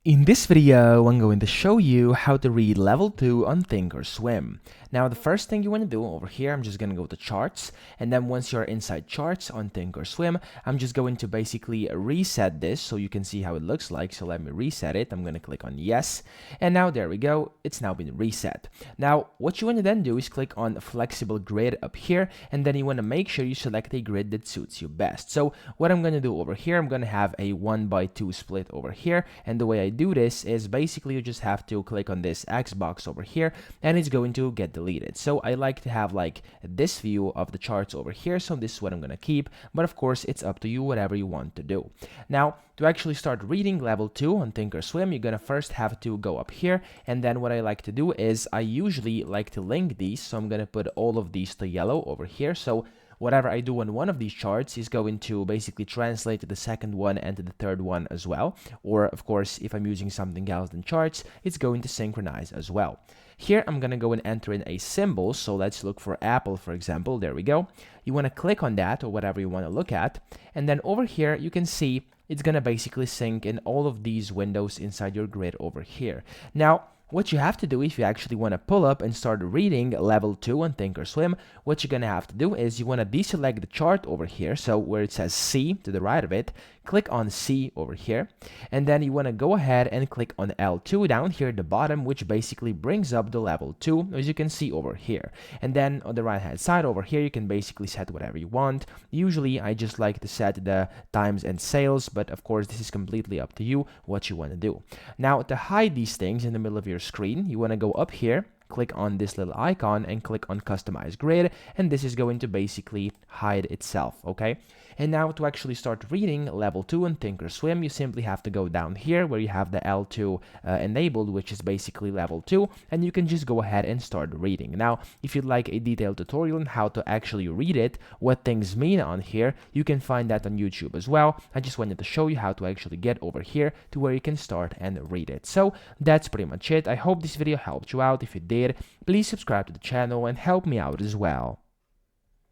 In this video, I'm going to show you how to read level 2 on ThinkorSwim. Now, the first thing you want to do over here, I'm just going to go to charts, and then once you're inside charts on ThinkorSwim, I'm just going to basically reset this so you can see how it looks like. So let me reset it. I'm going to click on yes, and now there we go. It's now been reset. Now, what you want to then do is click on flexible grid up here, and then you want to make sure you select a grid that suits you best. So what I'm going to do over here, I'm going to have a 1:2 split over here, and the way I do this is basically you just have to click on this X box over here and it's going to get deleted. So I like to have like this view of the charts over here, so this is what I'm going to keep, but of course it's up to you, whatever you want to do. Now, to actually start reading level 2 on ThinkorSwim, you're going to first have to go up here, and then what I like to do is I usually like to link these, so I'm going to put all of these to yellow over here. So whatever I do on one of these charts is going to basically translate to the second one and to the third one as well. Or, of course, if I'm using something else than charts, it's going to synchronize as well. Here, I'm going to go and enter in a symbol. So let's look for Apple, for example. There we go. You want to click on that or whatever you want to look at. And then over here, you can see it's going to basically sync in all of these windows inside your grid over here. Now, what you have to do if you actually want to pull up and start reading level 2 on ThinkorSwim, what you're going to have to do is you want to deselect the chart over here, so where it says C to the right of it, click on C over here, and then you want to go ahead and click on L2 down here at the bottom, which basically brings up the level 2, as you can see over here. And then on the right hand side over here, you can basically set whatever you want. Usually, I just like to set the times and sales, but of course, this is completely up to you what you want to do. Now, to hide these things in the middle of your screen, you want to go up here, click on this little icon and click on customize grid, and this is going to basically hide itself, okay? And now to actually start reading level 2 in ThinkorSwim, you simply have to go down here where you have the L2 enabled, which is basically level 2, and you can just go ahead and start reading. Now, if you'd like a detailed tutorial on how to actually read it, what things mean on here, you can find that on YouTube as well. I just wanted to show you how to actually get over here to where you can start and read it. So that's pretty much it. I hope this video helped you out. If it did, please subscribe to the channel and help me out as well.